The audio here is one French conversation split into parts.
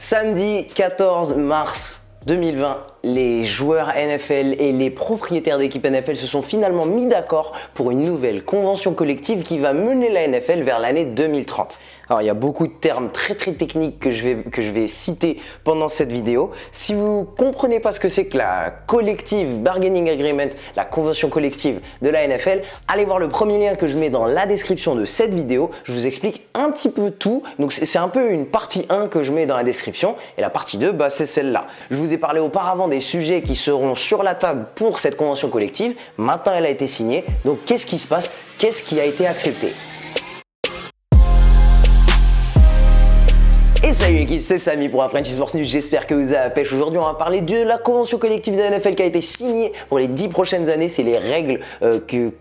Samedi 14 mars 2020, les joueurs NFL et les propriétaires d'équipes NFL se sont finalement mis d'accord pour une nouvelle convention collective qui va mener la NFL vers l'année 2030. Alors il y a beaucoup de termes très techniques que je vais citer pendant cette vidéo. Si vous ne comprenez pas ce que c'est que la Collective Bargaining Agreement, la convention collective de la NFL, allez voir le premier lien que je mets dans la description de cette vidéo. Je vous explique un petit peu tout. Donc c'est un peu une partie 1 que je mets dans la description et la partie 2, c'est celle-là. Je vous ai parlé auparavant des sujets qui seront sur la table pour cette convention collective. Maintenant elle a été signée. Donc qu'est-ce qui se passe? Qu'est-ce qui a été accepté? Et salut l'équipe, c'est Samy pour French Sports News, j'espère que vous avez la pêche. Aujourd'hui on va parler de la convention collective de la NFL qui a été signée pour les 10 prochaines années. C'est les règles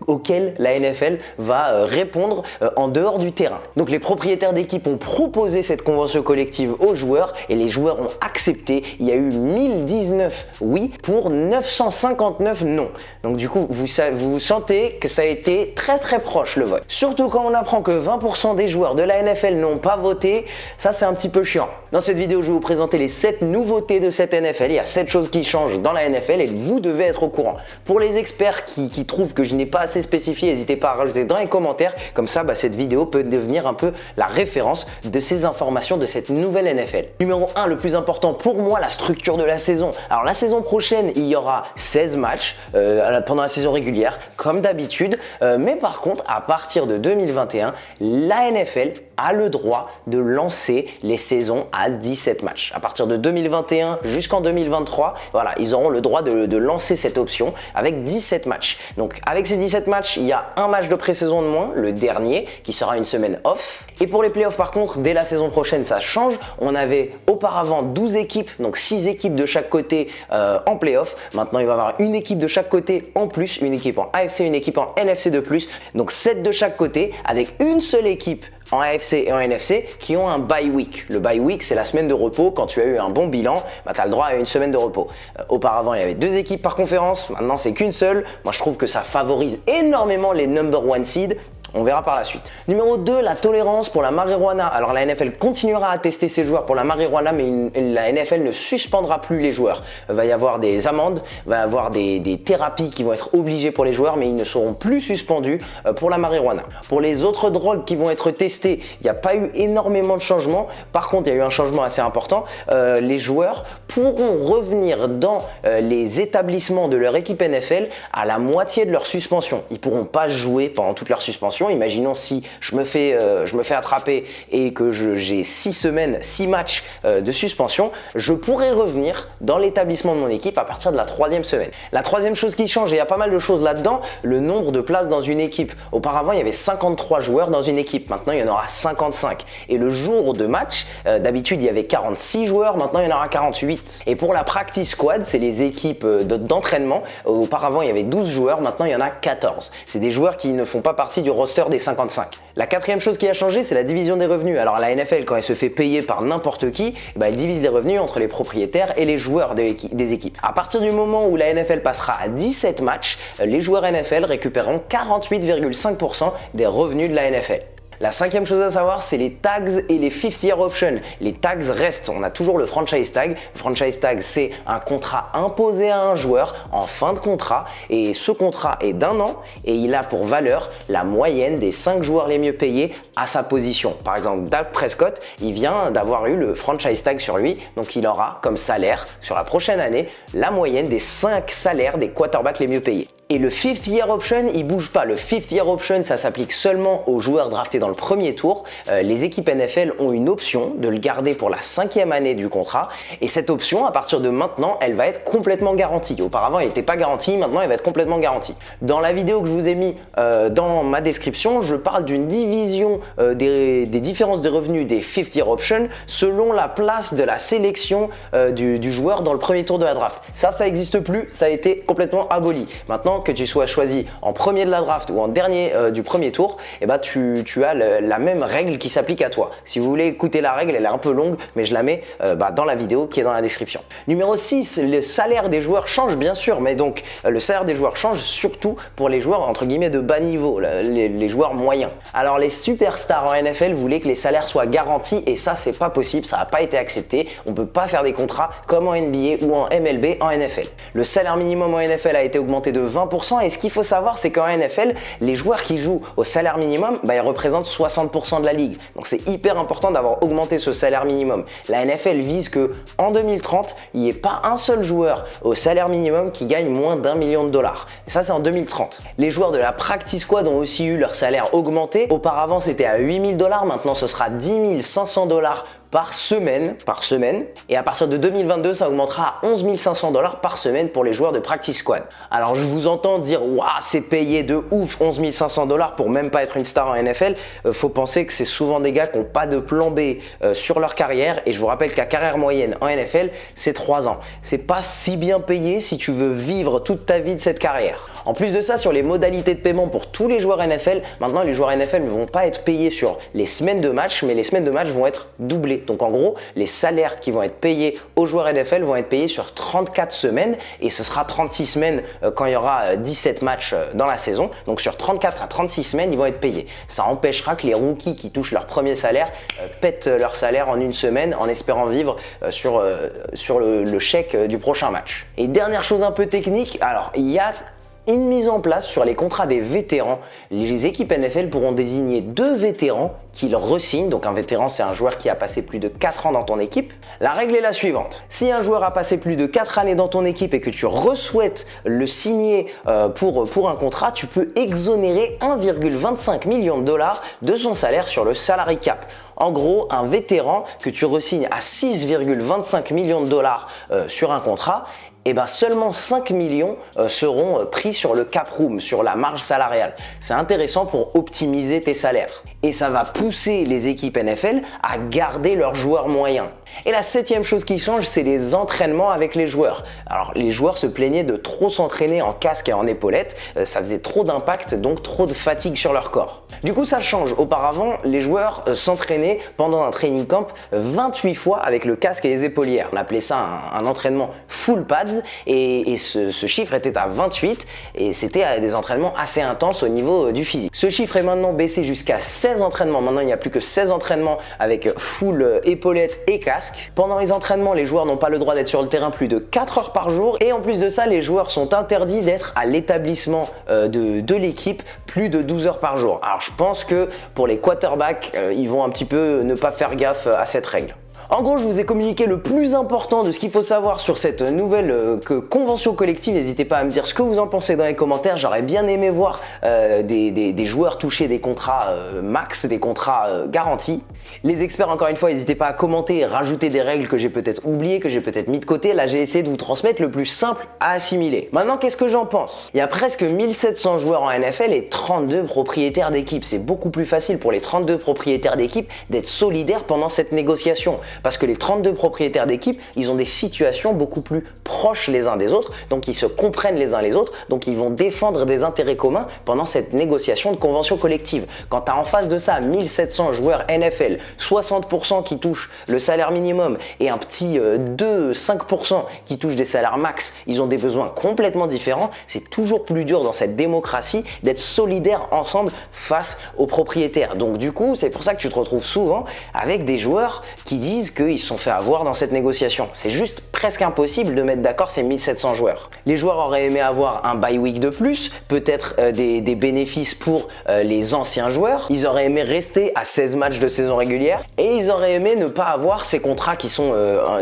auxquelles la NFL va répondre en dehors du terrain. Donc les propriétaires d'équipes ont proposé cette convention collective aux joueurs et les joueurs ont accepté. Il y a eu 1019 oui pour 959 non. Donc du coup vous sentez que ça a été très proche le vote. Surtout quand on apprend que 20% des joueurs de la NFL n'ont pas voté, ça c'est un petit peu chiant. Dans cette vidéo, je vais vous présenter les 7 nouveautés de cette NFL. Il y a 7 choses qui changent dans la NFL et vous devez être au courant. Pour les experts qui trouvent que je n'ai pas assez spécifié, n'hésitez pas à rajouter dans les commentaires. Comme ça, cette vidéo peut devenir un peu la référence de ces informations de cette nouvelle NFL. Numéro 1, le plus important pour moi, la structure de la saison. Alors la saison prochaine, il y aura 16 matchs pendant la saison régulière, comme d'habitude. Mais par contre, à partir de 2021, la NFL a le droit de lancer les saisons à 17 matchs. À partir de 2021 jusqu'en 2023, voilà, ils auront le droit de lancer cette option avec 17 matchs. Donc avec ces 17 matchs, il y a un match de pré-saison de moins, le dernier, qui sera une semaine off. Et pour les playoffs par contre, dès la saison prochaine, ça change. On avait auparavant 12 équipes, donc 6 équipes de chaque côté en playoff. Maintenant, il va y avoir une équipe de chaque côté en plus, une équipe en AFC, une équipe en NFC de plus. Donc 7 de chaque côté avec une seule équipe en AFC et en NFC qui ont un bye week. Le bye week, c'est la semaine de repos. Quand tu as eu un bon bilan, tu as le droit à une semaine de repos. Auparavant, il y avait 2 équipes par conférence. Maintenant, c'est qu'une seule. Moi, je trouve que ça favorise énormément les number 1 seed. On verra par la suite. Numéro 2, la tolérance pour la marijuana. Alors la NFL continuera à tester ses joueurs pour la marijuana, mais la NFL ne suspendra plus les joueurs. Il va y avoir des amendes, il va y avoir des thérapies qui vont être obligées pour les joueurs, mais ils ne seront plus suspendus pour la marijuana. Pour les autres drogues qui vont être testées, il n'y a pas eu énormément de changements. Par contre, il y a eu un changement assez important. Les joueurs pourront revenir dans les établissements de leur équipe NFL à la moitié de leur suspension. Ils ne pourront pas jouer pendant toute leur suspension. Imaginons si je me fais attraper et que j'ai 6 matchs de suspension, je pourrais revenir dans l'établissement de mon équipe à partir de la 3e semaine. La 3e chose qui change, et il y a pas mal de choses là-dedans, le nombre de places dans une équipe. Auparavant, il y avait 53 joueurs dans une équipe. Maintenant, il y en aura 55. Et le jour de match, d'habitude, il y avait 46 joueurs. Maintenant, il y en aura 48. Et pour la practice squad, c'est les équipes d'entraînement. Auparavant, il y avait 12 joueurs. Maintenant, il y en a 14. C'est des joueurs qui ne font pas partie du roster des 55. La 4e chose qui a changé, c'est la division des revenus. Alors la NFL, quand elle se fait payer par n'importe qui, elle divise les revenus entre les propriétaires et les joueurs des équipes. À partir du moment où la NFL passera à 17 matchs, les joueurs NFL récupéreront 48,5% des revenus de la NFL. La 5e chose à savoir, c'est les tags et les 5th year options. Les tags restent, on a toujours le franchise tag. Le franchise tag, c'est un contrat imposé à un joueur en fin de contrat et ce contrat est d'1 an et il a pour valeur la moyenne des 5 joueurs les mieux payés à sa position. Par exemple, Dak Prescott, il vient d'avoir eu le franchise tag sur lui, donc il aura comme salaire sur la prochaine année la moyenne des 5 salaires des quarterbacks les mieux payés. Et le 5th year option, il bouge pas. Le 5th year option, ça s'applique seulement aux joueurs draftés dans le premier tour. Les équipes NFL ont une option de le garder pour la 5e année du contrat. Et cette option, à partir de maintenant, elle va être complètement garantie. Auparavant, elle n'était pas garantie. Maintenant, elle va être complètement garantie. Dans la vidéo que je vous ai mis dans ma description, je parle d'une division des différences de revenus des 5th year option selon la place de la sélection du joueur dans le premier tour de la draft. Ça n'existe plus. Ça a été complètement aboli. Maintenant, Maintenant que tu sois choisi en premier de la draft ou en dernier du premier tour, eh ben tu as la même règle qui s'applique à toi. Si vous voulez écouter la règle, elle est un peu longue, mais je la mets dans la vidéo qui est dans la description. Numéro 6, le salaire des joueurs change bien sûr, mais donc le salaire des joueurs change surtout pour les joueurs entre guillemets de bas niveau, les joueurs moyens. Alors les superstars en NFL voulaient que les salaires soient garantis et ça c'est pas possible, ça n'a pas été accepté. On peut pas faire des contrats comme en NBA ou en MLB en NFL. Le salaire minimum en NFL a été augmenté de 20% et ce qu'il faut savoir c'est qu'en NFL, les joueurs qui jouent au salaire minimum, ils représentent 60% de la ligue. Donc c'est hyper important d'avoir augmenté ce salaire minimum. La NFL vise que en 2030, il n'y ait pas un seul joueur au salaire minimum qui gagne moins d'1 million de dollars. Et ça c'est en 2030. Les joueurs de la Practice Squad ont aussi eu leur salaire augmenté. Auparavant c'était à 8 000 $, maintenant ce sera 10 500 $ par semaine. Et à partir de 2022, ça augmentera à 11 500 $ par semaine pour les joueurs de Practice Squad. Alors je vous entends dire « Waouh, c'est payé de ouf, 11 500 $ pour même pas être une star en NFL ». Faut penser que c'est souvent des gars qui n'ont pas de plan B sur leur carrière. Et je vous rappelle que la carrière moyenne en NFL, c'est 3 ans. C'est pas si bien payé si tu veux vivre toute ta vie de cette carrière. En plus de ça, sur les modalités de paiement pour tous les joueurs NFL, maintenant les joueurs NFL ne vont pas être payés sur les semaines de match, mais les semaines de match vont être doublées. Donc en gros, les salaires qui vont être payés aux joueurs NFL vont être payés sur 34 semaines et ce sera 36 semaines quand il y aura 17 matchs dans la saison. Donc sur 34 à 36 semaines, ils vont être payés. Ça empêchera que les rookies qui touchent leur premier salaire pètent leur salaire en une semaine en espérant vivre sur le chèque du prochain match. Et dernière chose un peu technique, alors il y a une mise en place sur les contrats des vétérans. Les équipes NFL pourront désigner 2 vétérans qu'ils re-signent. Donc un vétéran, c'est un joueur qui a passé plus de 4 ans dans ton équipe. La règle est la suivante. Si un joueur a passé plus de 4 années dans ton équipe et que tu re-souhaites le signer pour un contrat, tu peux exonérer 1,25 million de dollars de son salaire sur le salary cap. En gros, un vétéran que tu re-signes à 6,25 millions de dollars sur un contrat, et seulement 5 millions seront pris sur le cap room, sur la marge salariale. C'est intéressant pour optimiser tes salaires. Et ça va pousser les équipes NFL à garder leurs joueurs moyens. Et la 7e chose qui change, c'est les entraînements avec les joueurs. Alors les joueurs se plaignaient de trop s'entraîner en casque et en épaulettes, ça faisait trop d'impact, donc trop de fatigue sur leur corps. Du coup ça change. Auparavant, les joueurs s'entraînaient pendant un training camp 28 fois avec le casque et les épaulières. On appelait ça un entraînement full pads et ce chiffre était à 28 et c'était des entraînements assez intenses au niveau du physique. Ce chiffre est maintenant baissé jusqu'à 16 entraînements. Maintenant il n'y a plus que 16 entraînements avec full épaulettes et casque. Pendant les entraînements, les joueurs n'ont pas le droit d'être sur le terrain plus de 4 heures par jour et en plus de ça, les joueurs sont interdits d'être à l'établissement de l'équipe plus de 12 heures par jour. Alors je pense que pour les quarterbacks, ils vont un petit peu ne pas faire gaffe à cette règle. En gros, je vous ai communiqué le plus important de ce qu'il faut savoir sur cette nouvelle convention collective. N'hésitez pas à me dire ce que vous en pensez dans les commentaires. J'aurais bien aimé voir des joueurs toucher des contrats max, des contrats garantis. Les experts, encore une fois, n'hésitez pas à commenter et rajouter des règles que j'ai peut-être oubliées, que j'ai peut-être mis de côté. Là, j'ai essayé de vous transmettre le plus simple à assimiler. Maintenant, qu'est-ce que j'en pense? Il y a presque 1700 joueurs en NFL et 32 propriétaires d'équipes. C'est beaucoup plus facile pour les 32 propriétaires d'équipes d'être solidaires pendant cette négociation. Parce que les 32 propriétaires d'équipe, ils ont des situations beaucoup plus proches les uns des autres, donc ils se comprennent les uns les autres, donc ils vont défendre des intérêts communs pendant cette négociation de convention collective. Quand tu as en face de ça 1700 joueurs NFL, 60% qui touchent le salaire minimum et un petit 2-5% qui touchent des salaires max, ils ont des besoins complètement différents, c'est toujours plus dur dans cette démocratie d'être solidaires ensemble face aux propriétaires. Donc du coup, c'est pour ça que tu te retrouves souvent avec des joueurs qui disent qu'ils se sont fait avoir dans cette négociation. C'est juste presque impossible de mettre d'accord ces 1700 joueurs. Les joueurs auraient aimé avoir un bye week de plus, peut-être des bénéfices pour les anciens joueurs. Ils auraient aimé rester à 16 matchs de saison régulière et ils auraient aimé ne pas avoir ces contrats qui sont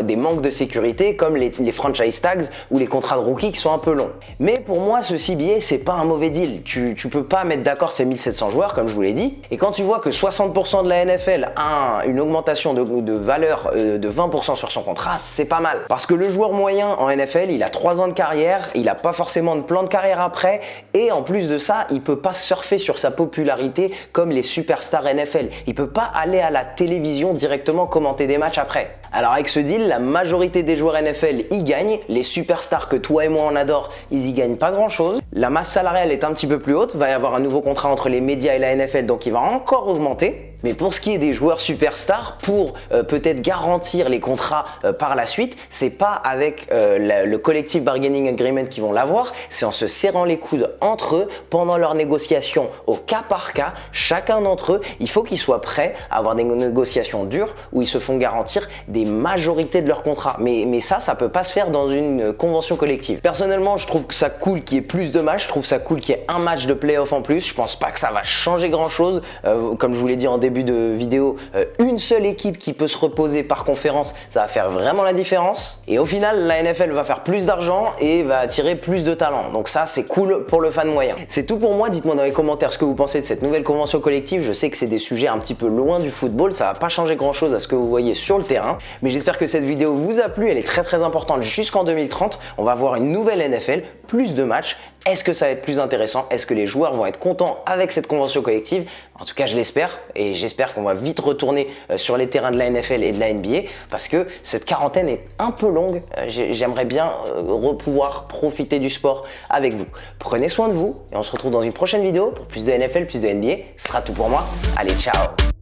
des manques de sécurité comme les franchise tags ou les contrats de rookie qui sont un peu longs. Mais pour moi, ce CBA, c'est pas un mauvais deal. Tu peux pas mettre d'accord ces 1700 joueurs, comme je vous l'ai dit. Et quand tu vois que 60% de la NFL a une augmentation de valeur valeur de 20% sur son contrat, c'est pas mal. Parce que le joueur moyen en NFL, il a 3 ans de carrière, il n'a pas forcément de plan de carrière après, et en plus de ça, il peut pas surfer sur sa popularité comme les superstars NFL. Il peut pas aller à la télévision directement commenter des matchs après. Alors avec ce deal, la majorité des joueurs NFL y gagnent. Les superstars que toi et moi on adore, ils y gagnent pas grand chose. La masse salariale est un petit peu plus haute. Va y avoir un nouveau contrat entre les médias et la NFL, donc il va encore augmenter. Mais pour ce qui est des joueurs superstars, pour peut-être garantir les contrats par la suite, c'est pas avec le collective bargaining agreement qu'ils vont l'avoir, c'est en se serrant les coudes entre eux pendant leurs négociations au cas par cas. Chacun d'entre eux, il faut qu'ils soient prêts à avoir des négociations dures où ils se font garantir des majorités de leurs contrats. Mais ça peut pas se faire dans une convention collective. Personnellement, je trouve que ça cool qu'il y ait plus de matchs, je trouve ça cool qu'il y ait un match de playoff en plus. Je pense pas que ça va changer grand chose. Comme je vous l'ai dit en début de vidéo, une seule équipe qui peut se reposer par conférence, ça va faire vraiment la différence. Et au final, la NFL va faire plus d'argent et va attirer plus de talents. Donc ça, c'est cool pour le fan moyen. C'est tout pour moi. Dites-moi dans les commentaires ce que vous pensez de cette nouvelle convention collective. Je sais que c'est des sujets un petit peu loin du football, ça va pas changer grand chose à ce que vous voyez sur le terrain. Mais j'espère que cette vidéo vous a plu. Elle est très importante jusqu'en 2030. On va voir une nouvelle NFL, plus de matchs. Est-ce que ça va être plus intéressant? Est-ce que les joueurs vont être contents avec cette convention collective? En tout cas, je l'espère, et j'espère qu'on va vite retourner sur les terrains de la NFL et de la NBA parce que cette quarantaine est un peu longue. J'aimerais bien pouvoir profiter du sport avec vous. Prenez soin de vous et on se retrouve dans une prochaine vidéo pour plus de NFL, plus de NBA. Ce sera tout pour moi. Allez, ciao!